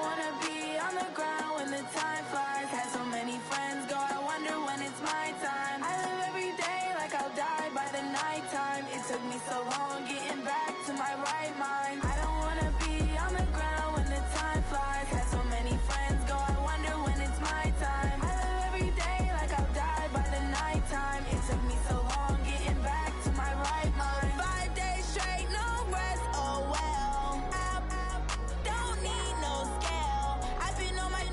wanna be on the ground when the time flies. Had so many friends go, I wonder when it's my time. I live every day like I'll die by the nighttime. It took me so long getting back to my right mind. I don't wanna be on the ground when the time flies. Had so many friends go, I wonder when it's my time. I live every day like I'll die by the nighttime. It took me so long getting back to my right mind. 5 days straight, no rest, oh well. Don't need no scale. I've been on my,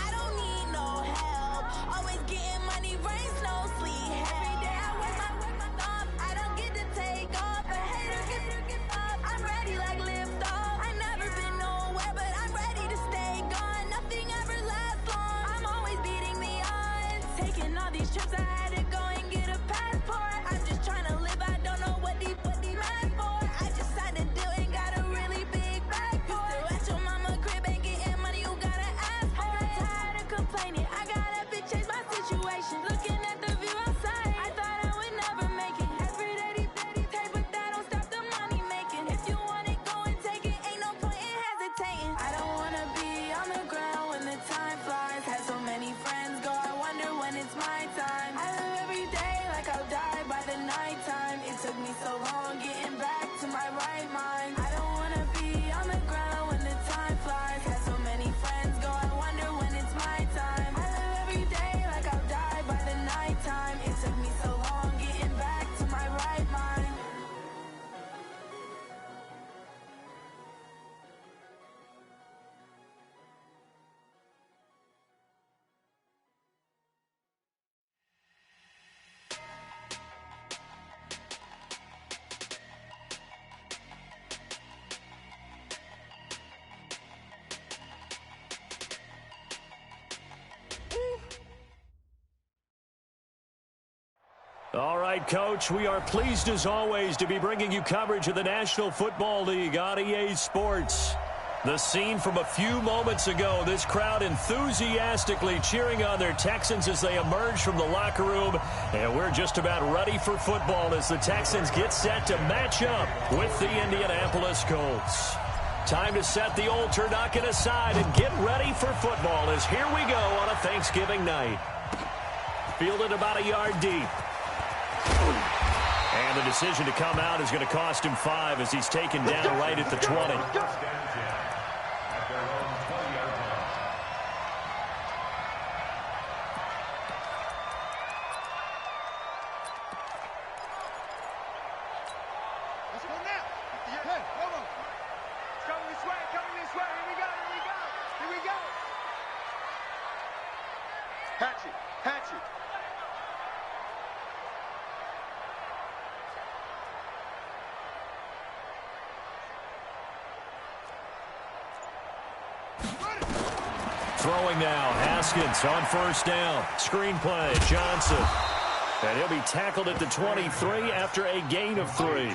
I don't need no help. Always getting money, rains, no sleep. Every day I work my thumb. I don't get to take off. A hater get up. I'm ready like lift off. I never been nowhere, but I'm ready to stay gone. Nothing ever lasts long. I'm always beating the odds. Taking all these trips, I had to go and get a passport. I'm just trying to live, I don't know what the mad for. I just had to do it, got a really big bag for it. Still at your mama crib, ain't getting money, you gotta ask for it. I got tired of complaining, I gotta change my situation. Looking at the view outside, I thought I would never make it. Every day take, but that don't stop the money making. If you want it, go and take it, ain't no point in hesitating. I don't wanna be on the ground when the time flies. Had so many friends go, I wonder when it's my time. I live every day like I'll die by the nighttime. It took me so long getting back to my right mind. I don't wanna be on the ground when the time flies. Had so many friends go, I wonder when it's my time. I live every day like I'll die by the nighttime. It took me so long getting back to my right mind. All right, Coach, we are pleased as always to be bringing you coverage of the National Football League on EA Sports. The scene from a few moments ago, this crowd enthusiastically cheering on their Texans as they emerge from the locker room. And we're just about ready for football as the Texans get set to match up with the Indianapolis Colts. Time to set the old turducken aside and get ready for football as here we go on a Thanksgiving night. Fielded about a yard deep. And the decision to come out is going to cost him 5 as he's taken down right at the 20. Throwing now, Haskins on first down. Screen play, Johnson. And he'll be tackled at the 23 after a gain of 3.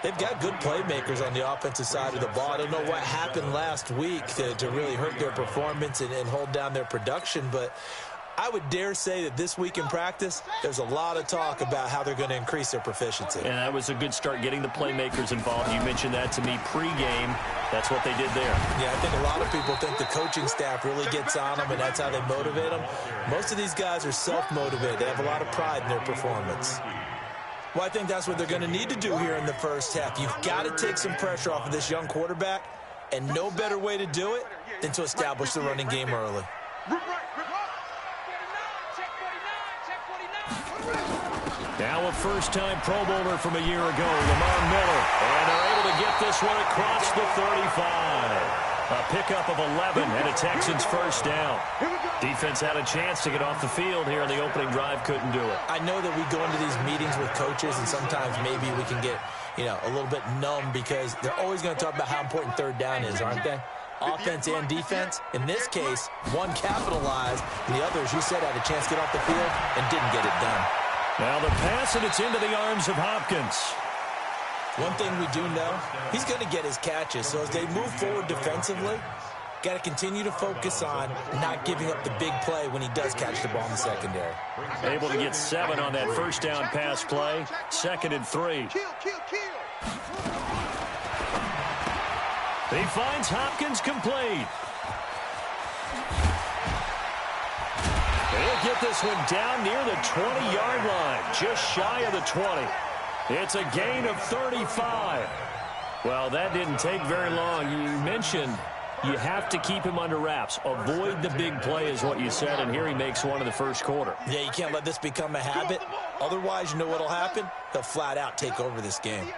They've got good playmakers on the offensive side of the ball. I don't know what happened last week to really hurt their performance and hold down their production, but I would dare say that this week in practice, there's a lot of talk about how they're going to increase their proficiency. And that was a good start getting the playmakers involved. You mentioned that to me pregame. That's what they did there. Yeah, I think a lot of people think the coaching staff really gets on them, and that's how they motivate them. Most of these guys are self-motivated. They have a lot of pride in their performance. Well, I think that's what they're going to need to do here in the first half. You've got to take some pressure off of this young quarterback, and no better way to do it than to establish the running game early. Now a first-time Pro Bowler from a year ago, Lamar Miller. And they're able to get this one across the 35. A pickup of 11 and a Texans first down. Defense had a chance to get off the field here in the opening drive, couldn't do it. I know that we go into these meetings with coaches, and sometimes maybe we can get, a little bit numb because they're always going to talk about how important third down is, aren't they? Offense and defense. In this case, one capitalized, and the other, as you said, had a chance to get off the field and didn't get it done. Now the pass, and it's into the arms of Hopkins. One thing we do know, he's going to get his catches. So as they move forward defensively, got to continue to focus on not giving up the big play when he does catch the ball in the secondary. Able to get 7 on that first down pass play. 2nd and 3. He finds Hopkins complete. He'll get this one down near the 20-yard line, just shy of the 20. It's a gain of 35. Well, that didn't take very long. You mentioned you have to keep him under wraps. Avoid the big play is what you said, and here he makes one in the first quarter. Yeah, you can't let this become a habit. Otherwise, you know what will happen? They'll flat out take over this game.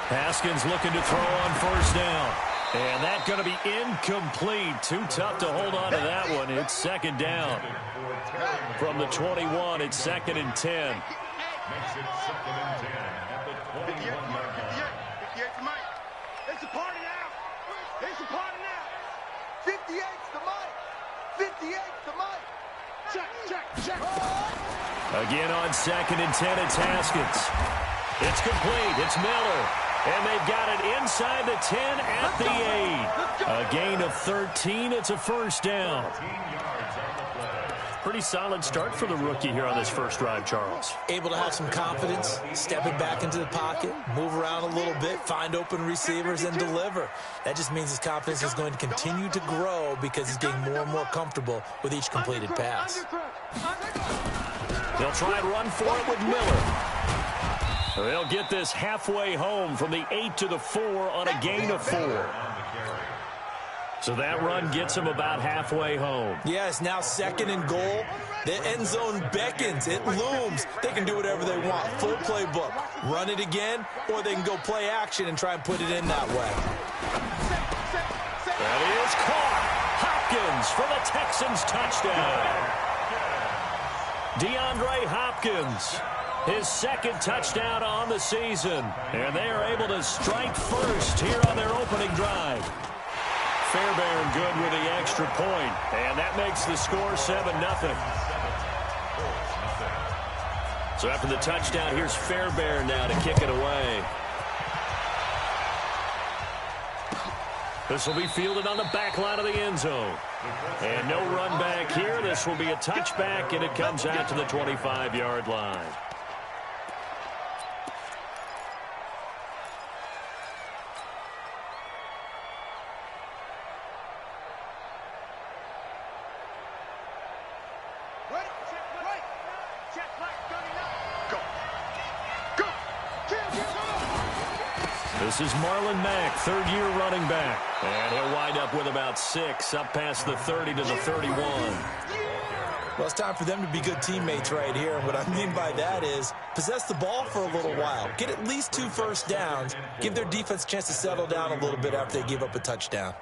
Haskins looking to throw on first down. And that's going to be incomplete. Too tough to hold on to that one. It's second down. From the 21, it's 2nd and 10. Makes it 2nd and 10 at the 21-yard line. 58 to Mike. It's a party now. It's a party now. 58's to Mike. 58's to Mike. Check. Again on 2nd and 10, it's Haskins. It's complete. It's Miller. And they've got it inside the 10 at the 8. A gain of 13. It's a first down. Pretty solid start for the rookie here on this first drive, Charles. Able to have some confidence, stepping back into the pocket, move around a little bit, find open receivers, and deliver. That just means his confidence is going to continue to grow because he's getting more and more comfortable with each completed pass. They'll try and run for it with Miller. They'll get this halfway home from the 8 to the 4 on a gain of 4. So that run gets him about halfway home. Yeah, it's now 2nd and goal. The end zone beckons. It looms. They can do whatever they want. Full playbook. Run it again, or they can go play action and try and put it in that way. That is caught. Hopkins for the Texans touchdown. DeAndre Hopkins. His 2nd touchdown on the season. And they are able to strike first here on their opening drive. Fairbairn good with the extra point. And that makes the score 7-0. So after the touchdown, here's Fairbairn now to kick it away. This will be fielded on the back line of the end zone. And no run back here. This will be a touchback, and it comes out to the 25-yard line. This is Marlon Mack, 3rd-year running back. And he'll wind up with about 6, up past the 30 to the 31. Well, it's time for them to be good teammates right here. And what I mean by that is possess the ball for a little while. Get at least 2 first downs. Give their defense a chance to settle down a little bit after they give up a touchdown.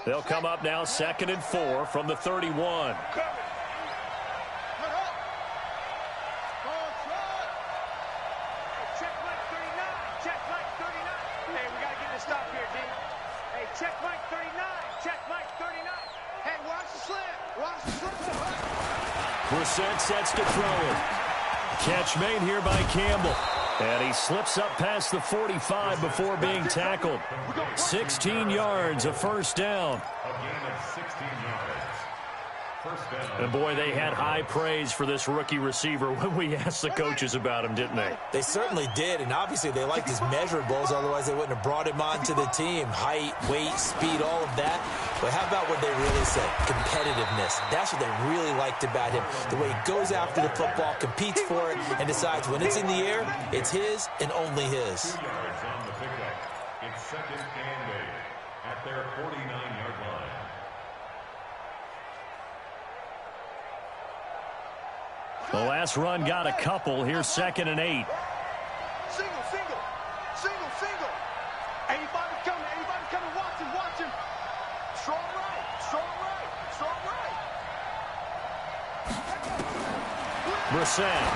They'll come up now 2nd and 4 from the 31. Brissett sets to throw it. Catch made here by Campbell. And he slips up past the 45 before being tackled. 16 yards, a first down. A gain of 16 yards. First down. And boy, they had high praise for this rookie receiver when we asked the coaches about him, didn't they? They certainly did, and obviously they liked his measurables, otherwise they wouldn't have brought him onto the team. Height, weight, speed, all of that. But how about what they really said? Competitiveness. That's what they really liked about him. The way he goes after the football, competes for it, and decides when it's in the air, it's his and only his. 2 yards on the pickup. It's 2nd and 8 at their 49-yard line. The last run got a couple. Here's 2nd and 8. Single. 85 is coming. Watch him. Strong right. Brissett.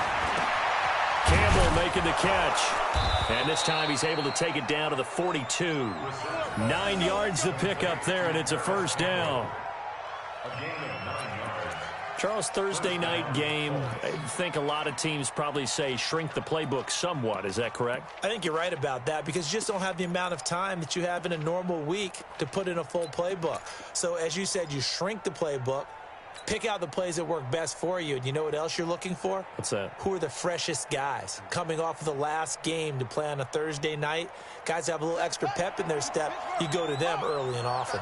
Campbell making the catch. And this time he's able to take it down to the 42. 9 yards to pick up there, and it's a first down. A gain of 9 yards. Charles, Thursday night game, I think a lot of teams probably say shrink the playbook somewhat. Is that correct? I think you're right about that because you just don't have the amount of time that you have in a normal week to put in a full playbook. So as you said, you shrink the playbook, Pick out the plays that work best for you. And you know what else you're looking for? What's that? Who are the freshest guys? Coming off of the last game to play on a Thursday night, guys have a little extra pep in their step. You go to them early and often.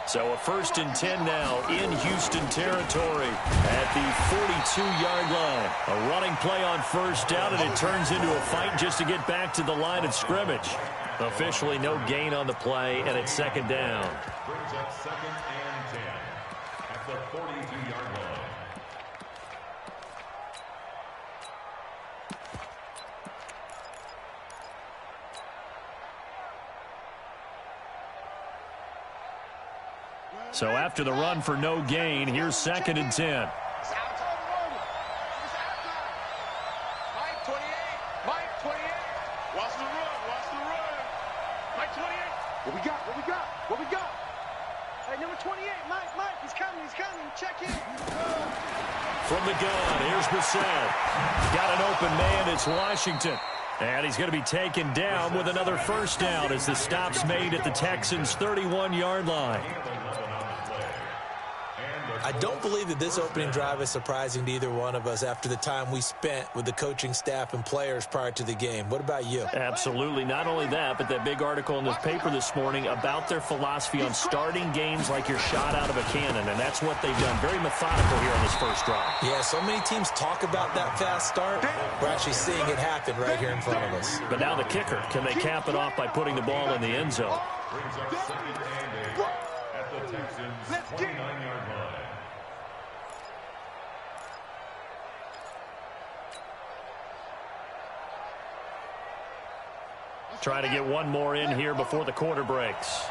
So a 1st and 10 now in Houston territory at the 42-yard line. A running play on 1st down, and it turns into a fight just to get back to the line of scrimmage. Officially no gain on the play, and it's 2nd down. Brings up 2nd and 10 at the 42-yard line. So after the run for no gain, here's 2nd and 10. Mike 28. Mike 28. Watch the run. Watch the run. Mike 28. What we got? What we got? What we got? Hey, number 28. Mike. He's coming. He's coming. Check in. From the gun, here's Brissett. Got an open man. It's Washington. And he's going to be taken down with another 1st down as the stop's made at the Texans' 31-yard line. I don't believe that this opening drive is surprising to either one of us after the time we spent with the coaching staff and players prior to the game. What about you? Absolutely. Not only that, but that big article in this paper this morning about their philosophy on starting games like you're shot out of a cannon, and that's what they've done. Very methodical here on this 1st drive. Yeah, so many teams talk about that fast start. We're actually seeing it happen right here in front of us. But now the kicker, can they cap it off by putting the ball in the end zone? Brings up 2nd and 8 at the Texans' 29-yard line. Try to get one more in here before the quarter breaks.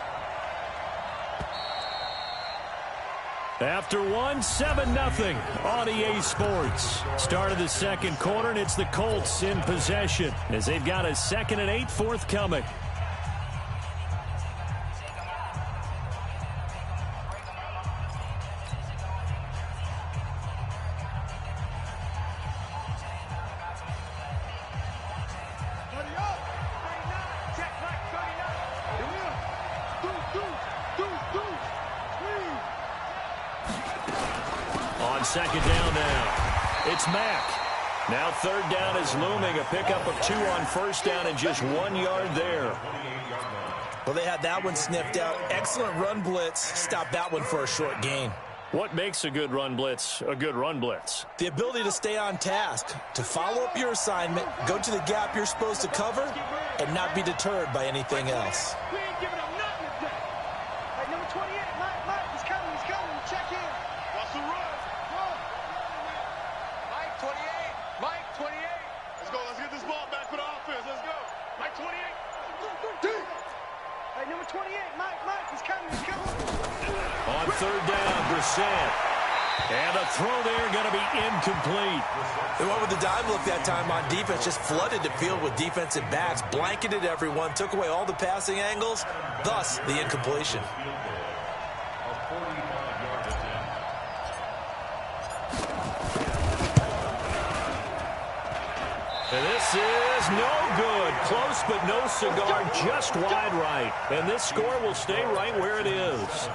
After one, 7-0 on EA Sports. Start of the 2nd quarter, and it's the Colts in possession as they've got a 2nd and 8 forthcoming. On 2nd down now, it's Mack. Now 3rd down is looming. A pickup of 2 on 1st down and just 1 yard there. Well, they had that one sniffed out. Excellent run blitz. Stop that one for a short gain. What makes a good run blitz a good run blitz? The ability to stay on task, to follow up your assignment, go to the gap you're supposed to cover, and not be deterred by anything else. We ain't giving up nothing today. Hey, number 28. Mike. He's coming. He's coming. Check in. Watch the run. Mike 28. Mike 28. Let's go. Let's get this ball back for the offense. Let's go. Mike 28. Hey, number 28. Mike. He's coming. He's coming. On 3rd down, Brissett. And a throw there going to be incomplete. They went with the dime look that time on defense, just flooded the field with defensive backs, blanketed everyone, took away all the passing angles, thus the incompletion. And this is no good. Close but no cigar, just wide right. And this score will stay right where it is.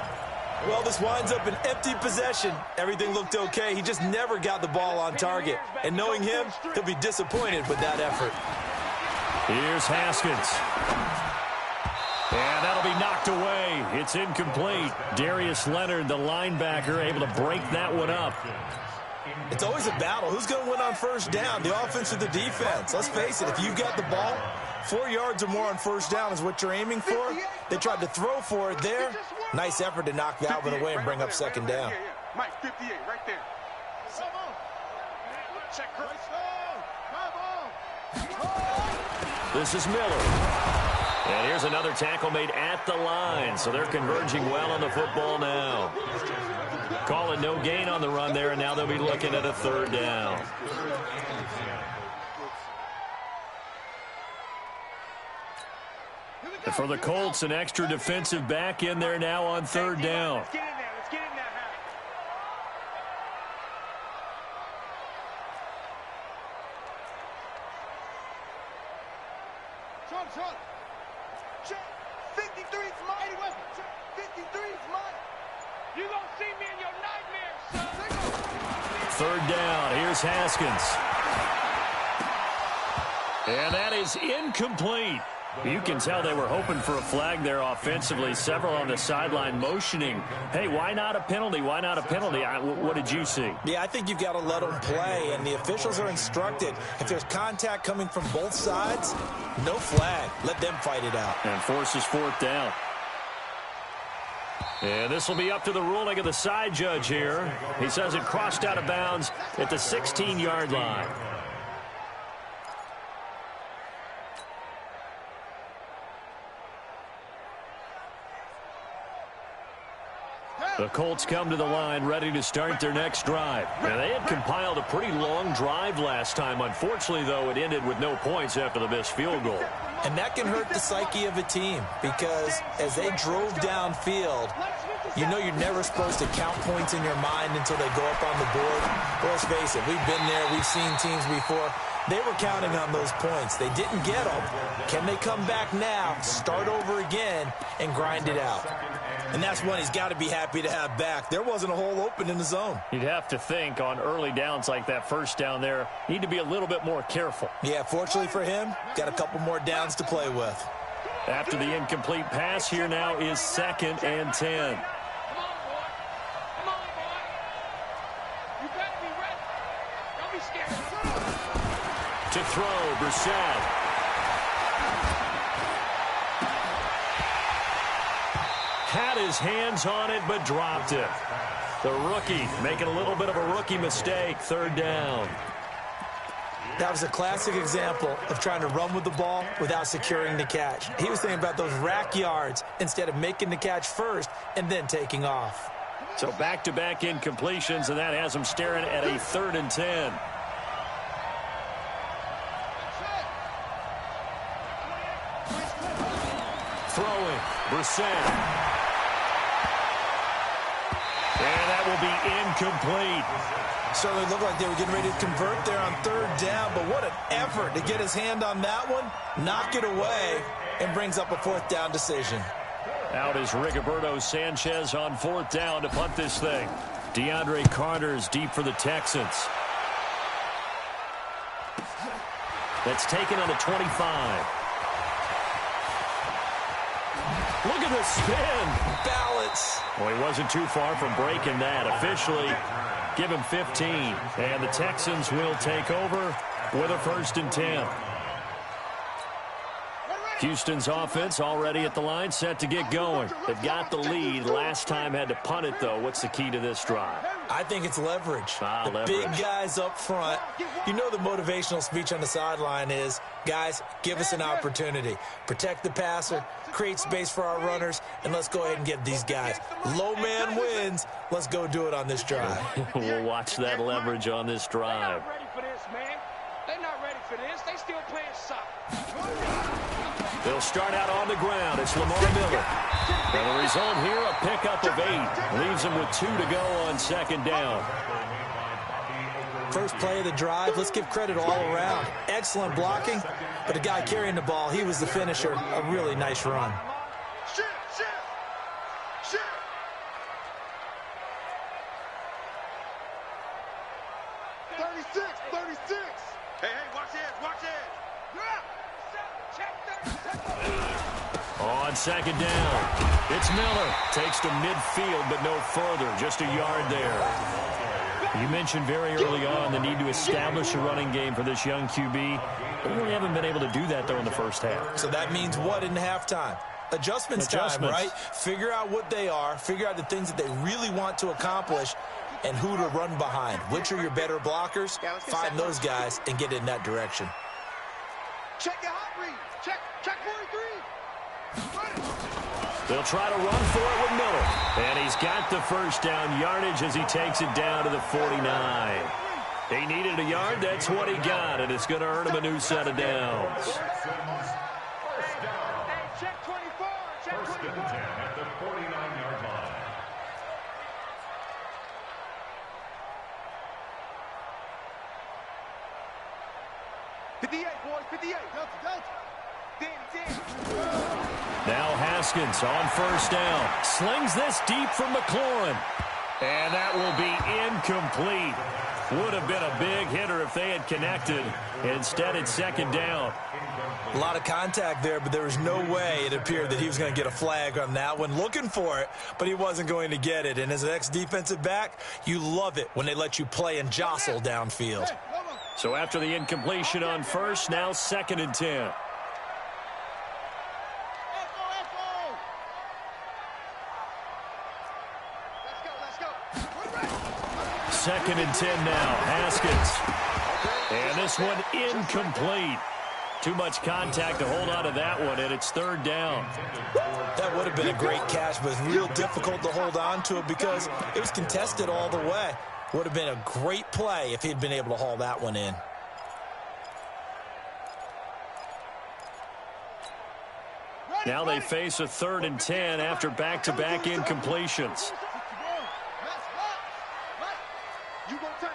Well, this winds up an empty possession. Everything looked okay. He just never got the ball on target. And knowing him, he'll be disappointed with that effort. Here's Haskins. And that'll be knocked away. It's incomplete. Darius Leonard, the linebacker, able to break that one up. It's always a battle. Who's going to win on 1st down, the offense or the defense? Let's face it, if you've got the ball, 4 yards or more on 1st down is what you're aiming for. They tried to throw for it there. Nice effort to knock that one away and bring up 2nd down. Mike 58 right there. Come on. Check. This is Miller. And here's another tackle made at the line. So they're converging well on the football now. Call it no gain on the run there, and now they'll be looking at a 3rd down. And for the Colts, an extra defensive back in there now on 3rd down. Let's get in there. Let's get in there, Sean. Check. 53's mighty weapon. 53's mighty. You gonna see me in your nightmares, son. Third down. Here's Haskins. And that is incomplete. You can tell they were hoping for a flag there offensively. Several on the sideline motioning, hey, why not a penalty? Why not a penalty? What did you see? Yeah, I think you've got to let them play, and the officials are instructed. If there's contact coming from both sides, no flag. Let them fight it out. And forces fourth down. And this will be up to the ruling of the side judge here. He says it crossed out of bounds at the 16-yard line. The Colts come to the line ready to start their next drive. Now, they had compiled a pretty long drive last time. Unfortunately, though, it ended with no points after the missed field goal. And that can hurt the psyche of a team because as they drove downfield, you know you're never supposed to count points in your mind until they go up on the board. But let's face it, we've been there. We've seen teams before. They were counting on those points. They didn't get them. Can they come back now, start over again, and grind it out? And that's one he's got to be happy to have back. There wasn't a hole open in the zone. You'd have to think on early downs like that first down there, need to be a little bit more careful. Yeah, fortunately for him, got a couple more downs to play with. After the incomplete pass, here now is 2nd and 10. To throw, Brissett. Had his hands on it, but dropped it. The rookie making a little bit of a rookie mistake. 3rd down. That was a classic example of trying to run with the ball without securing the catch. He was thinking about those rack yards instead of making the catch first and then taking off. So back-to-back incompletions, and that has him staring at a 3rd and 10. Throwing, Brissett. And that will be incomplete. Certainly looked like they were getting ready to convert there on 3rd down, but what an effort to get his hand on that one, knock it away, and brings up a 4th down decision. Out is Rigoberto Sanchez on 4th down to punt this thing. DeAndre Carter's deep for the Texans. That's taken on the 25. Look at the spin. Balance. Well, he wasn't too far from breaking that. Officially, give him 15. And the Texans will take over with a 1st and 10. Houston's offense already at the line, set to get going. They've got the lead. Last time had to punt it, though. What's the key to this drive? I think it's leverage. The big guys up front. You know the motivational speech on the sideline is, guys, give us an opportunity. Protect the passer, create space for our runners, and let's go ahead and get these guys. Low man wins. Let's go do it on this drive. We'll watch that leverage on this drive. They're not ready for this, man. They're not ready for this. They still playing soccer. They'll start out on the ground. It's Lamar Miller. And the result here, a pickup of 8. Leaves him with 2 to go on 2nd down. First play of the drive, let's give credit all around. Excellent blocking, but the guy carrying the ball, he was the finisher. A really nice run. Shift. 36. Hey, watch it. On 2nd down, it's Miller. Takes to midfield, but no further. Just a yard there. You mentioned very early on the need to establish a running game for this young QB. They really haven't been able to do that, though, in the first half. So that means what in halftime? Adjustments time, right? Figure out what they are. Figure out the things that they really want to accomplish and who to run behind. Which are your better blockers? Find those guys and get in that direction. Check your hot read. Check 43. They'll try to run for it with Miller. And he's got the 1st down yardage as he takes it down to the 49. He needed a yard. That's what he got, and it's going to earn him a new set of downs. Check 24. Check 1st and 10 at the 49-yard line. Boys, 58. Delta. Now Haskins on first down. Slings this deep from McLaurin. And that will be incomplete. Would have been a big hitter if they had connected. Instead, it's second down. A lot of contact there, but there was no way it appeared that he was going to get a flag on that one. Looking for it, but he wasn't going to get it. And as an ex-defensive back, you love it when they let you play and jostle downfield. So after the incompletion on first, now 2nd and 10. Second and 10 now. Haskins. And this one incomplete. Too much contact to hold on to that one, and it's 3rd down. That would have been a great catch, but it's real difficult to hold on to it because it was contested all the way. Would have been a great play if he'd been able to haul that one in. Now they face a 3rd and 10 after back-to-back incompletions. You go tight.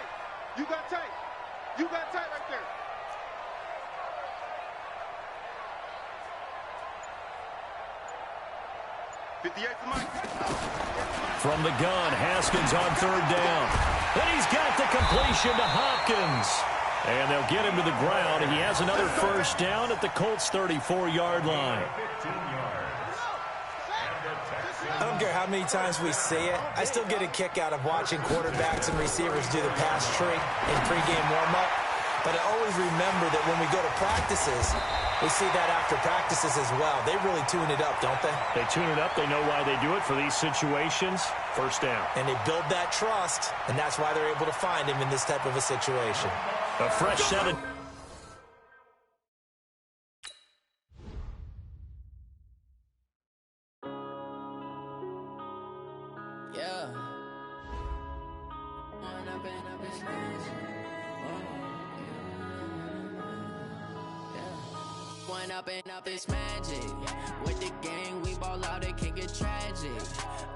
You got tight. You got tight right there. From the gun, Haskins on 3rd down. And he's got the completion to Hopkins. And they'll get him to the ground. He has another first down at the Colts' 34-yard line. I don't care how many times we see it. I still get a kick out of watching quarterbacks and receivers do the pass tree in pregame warm-up. But I always remember that when we go to practices, we see that after practices as well. They really tune it up, don't they? They tune it up. They know why they do it for these situations. First down. And they build that trust, and that's why they're able to find him in this type of a situation. A fresh 7. Up this magic with the gang, we ball out, it can get tragic.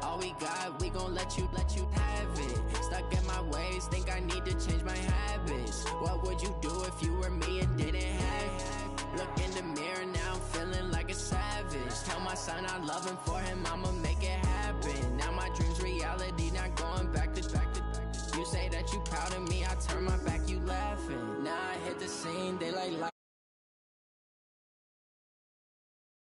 All we got, we gon' let you have it. Stuck in my ways, think I need to change my habits. What would you do if you were me and didn't have it? Look in the mirror now, I'm feeling like a savage. Tell my son I love him, for him I'ma make it happen. Now my dreams reality, not going back to back. You say that you proud of me, I turn my back, you laughing. Now I hit the scene, they like